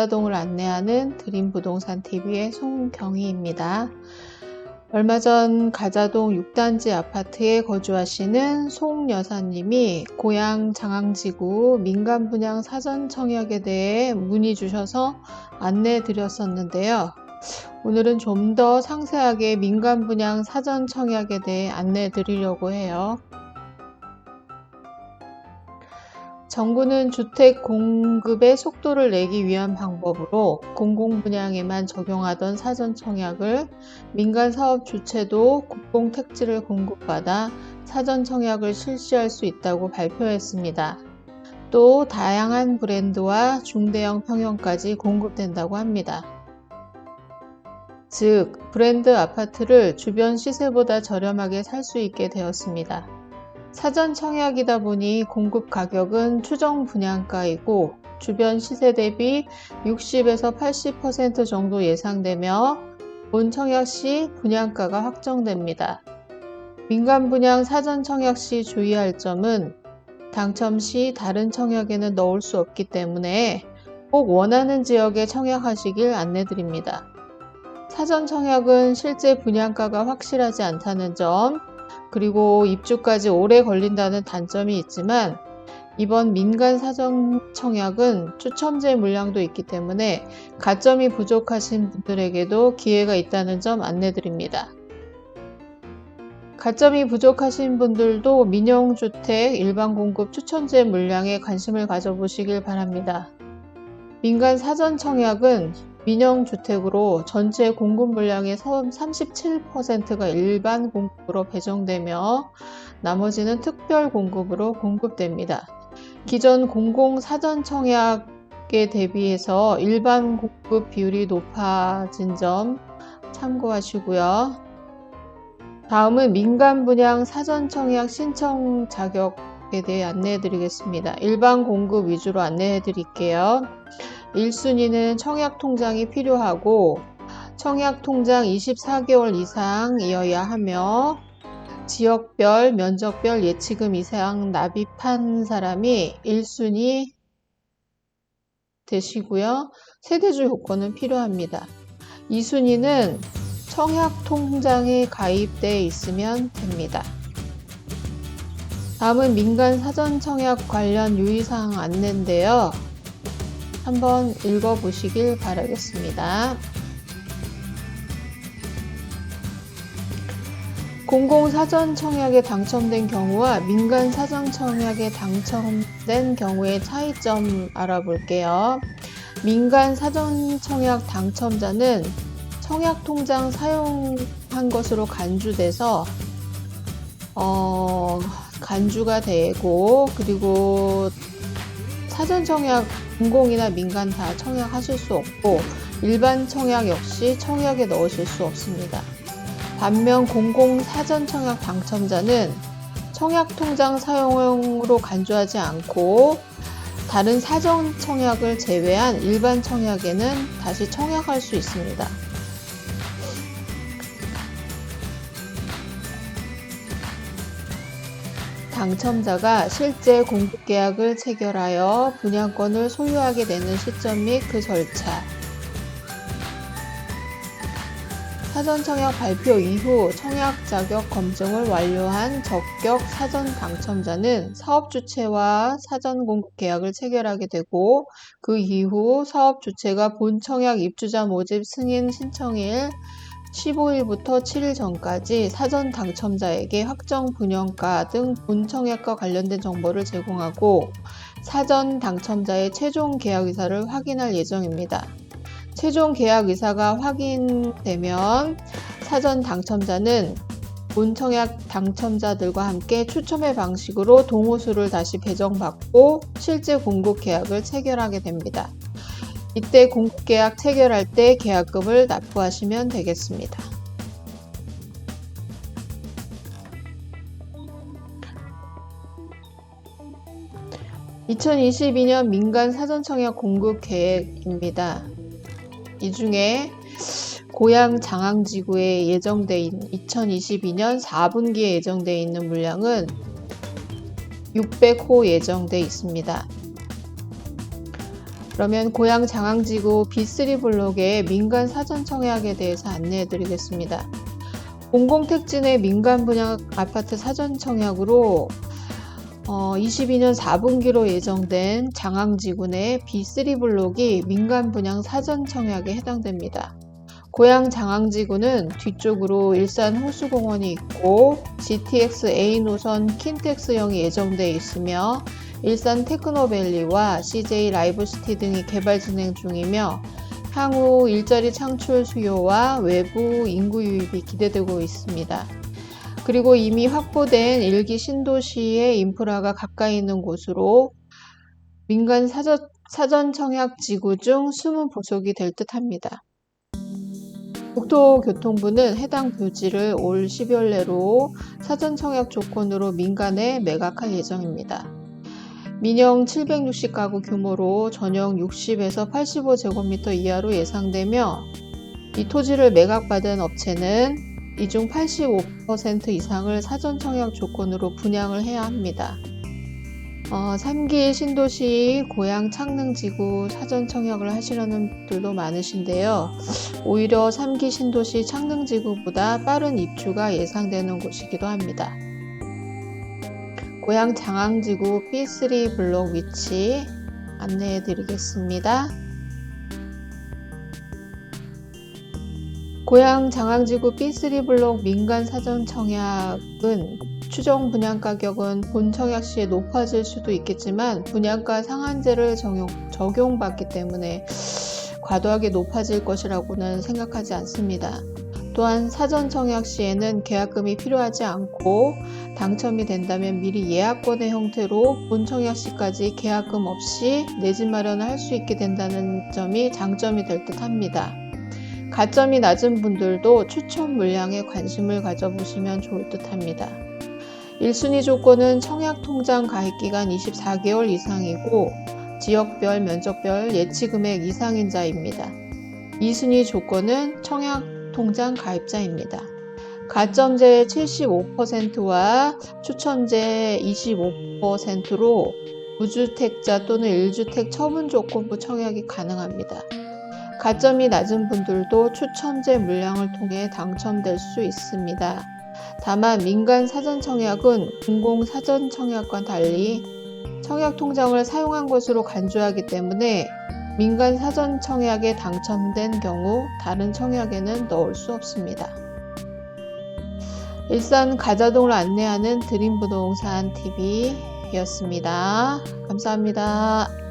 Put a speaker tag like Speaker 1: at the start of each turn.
Speaker 1: 가자동을 안내하는 드림부동산TV의 송경희입니다. 얼마 전 가자동 6단지 아파트에 거주하시는 송 여사님이 고향 장항지구 민간분양 사전 청약에 대해 문의 주셔서 안내해 드렸었는데요. 오늘은 좀 더 상세하게 민간분양 사전 청약에 대해 안내해 드리려고 해요. 정부는 주택 공급의 속도를 내기 위한 방법으로 공공분양에만 적용하던 사전 청약을 민간 사업 주체도 공공택지를 공급받아 사전 청약을 실시할 수 있다고 발표했습니다. 또 다양한 브랜드와 중대형 평형까지 공급된다고 합니다. 즉, 브랜드 아파트를 주변 시세보다 저렴하게 살 수 있게 되었습니다. 사전 청약이다 보니 공급 가격은 추정 분양가이고 주변 시세 대비 60에서 80% 정도 예상되며 본 청약 시 분양가가 확정됩니다. 민간 분양 사전 청약 시 주의할 점은 당첨 시 다른 청약에는 넣을 수 없기 때문에 꼭 원하는 지역에 청약하시길 안내드립니다. 사전 청약은 실제 분양가가 확실하지 않다는 점, 그리고 입주까지 오래 걸린다는 단점이 있지만 이번 민간 사전 청약은 추첨제 물량도 있기 때문에 가점이 부족하신 분들에게도 기회가 있다는 점 안내드립니다. 가점이 부족하신 분들도 민영주택 일반 공급 추첨제 물량에 관심을 가져보시길 바랍니다. 민간 사전 청약은 민영주택으로 전체 공급 물량의 37%가 일반 공급으로 배정되며 나머지는 특별 공급으로 공급됩니다. 기존 공공 사전 청약에 대비해서 일반 공급 비율이 높아진 점 참고하시고요. 다음은 민간 분양 사전 청약 신청 자격에 대해 안내해 드리겠습니다. 일반 공급 위주로 안내해 드릴게요. 1순위는 청약통장이 필요하고 청약통장 24개월 이상이어야 하며 지역별, 면적별 예치금 이상 납입한 사람이 1순위 되시고요. 세대주 요건은 필요합니다. 2순위는 청약통장에 가입되어 있으면 됩니다. 다음은 민간 사전 청약 관련 유의사항 안내인데요. 한번 읽어보시길 바라겠습니다. 공공 사전 청약에 당첨된 경우와 민간 사전 청약에 당첨된 경우의 차이점 알아볼게요. 민간 사전 청약 당첨자는 청약통장 사용한 것으로 간주돼서 간주가 되고, 그리고 사전 청약 공공이나 민간 다 청약하실 수 없고 일반 청약 역시 청약에 넣으실 수 없습니다. 반면 공공 사전 청약 당첨자는 청약통장 사용으로 간주하지 않고 다른 사전 청약을 제외한 일반 청약에는 다시 청약할 수 있습니다. 당첨자가 실제 공급계약을 체결하여 분양권을 소유하게 되는 시점 및 그 절차, 사전청약 발표 이후 청약 자격 검증을 완료한 적격 사전 당첨자는 사업주체와 사전 공급계약을 체결하게 되고 그 이후 사업주체가 본청약 입주자 모집 승인 신청일 15일부터 7일 전까지 사전 당첨자에게 확정 분양가 등 본청약과 관련된 정보를 제공하고 사전 당첨자의 최종 계약 의사를 확인할 예정입니다. 최종 계약 의사가 확인되면 사전 당첨자는 본청약 당첨자들과 함께 추첨의 방식으로 동호수를 다시 배정받고 실제 공급 계약을 체결하게 됩니다. 이때 공급계약 체결할 때 계약금을 납부하시면 되겠습니다. (2022년) 민간 사전청약 공급 계획입니다. 이 중에 고향 장항지구에 예정돼 있는 2022년 4분기에 예정돼 있는 물량은 600호 예정돼 있습니다. 그러면 고양 장항지구 B3 블록의 민간 사전 청약에 대해서 안내해 드리겠습니다. 공공택지 내 민간 분양 아파트 사전 청약으로 22년 4분기로 예정된 장항지구 내 B3 블록이 민간 분양 사전 청약에 해당됩니다. 고양 장항지구는 뒤쪽으로 일산 호수공원이 있고 GTX A 노선 킨텍스형이 예정되어 있으며 일산 테크노밸리와 CJ 라이브시티 등이 개발 진행 중이며 향후 일자리 창출 수요와 외부 인구 유입이 기대되고 있습니다. 그리고 이미 확보된 1기 신도시의 인프라가 가까이 있는 곳으로 민간 사전 청약 지구 중 숨은 보석이 될 듯합니다. 국토교통부는 해당 부지를 올 12월 내로 사전 청약 조건으로 민간에 매각할 예정입니다. 민영 760가구 규모로 전용 60에서 85제곱미터 이하로 예상되며 이 토지를 매각받은 업체는 이 중 85% 이상을 사전 청약 조건으로 분양을 해야 합니다. 3기 신도시 고양 창릉지구 사전 청약을 하시려는 분들도 많으신데요. 오히려 3기 신도시 창릉지구보다 빠른 입주가 예상되는 곳이기도 합니다. 고양 장항지구 B3 블록 위치 안내해 드리겠습니다. 고양 장항지구 B3 블록 민간 사전 청약은 추정 분양가 격은 본 청약 시에 높아질 수도 있겠지만 분양가 상한제를 적용받기 때문에 과도하게 높아질 것이라고는 생각하지 않습니다. 또한 사전 청약 시에는 계약금이 필요하지 않고 당첨이 된다면 미리 예약권의 형태로 본 청약 시까지 계약금 없이 내 집 마련을 할 수 있게 된다는 점이 장점이 될 듯 합니다. 가점이 낮은 분들도 추천 물량에 관심을 가져보시면 좋을 듯 합니다. 1순위 조건은 청약통장 가입기간 24개월 이상이고 지역별, 면적별, 예치금액 이상인자입니다. 2순위 조건은 청약통장 가입자입니다. 가점제 75%와 추천제 25%로 무주택자 또는 1주택 처분 조건부 청약이 가능합니다. 가점이 낮은 분들도 추천제 물량을 통해 당첨될 수 있습니다. 다만 민간 사전 청약은 공공 사전 청약과 달리 청약 통장을 사용한 것으로 간주하기 때문에 민간 사전 청약에 당첨된 경우 다른 청약에는 넣을 수 없습니다. 일산 가자동을 안내하는 드림부동산 TV였습니다. 감사합니다.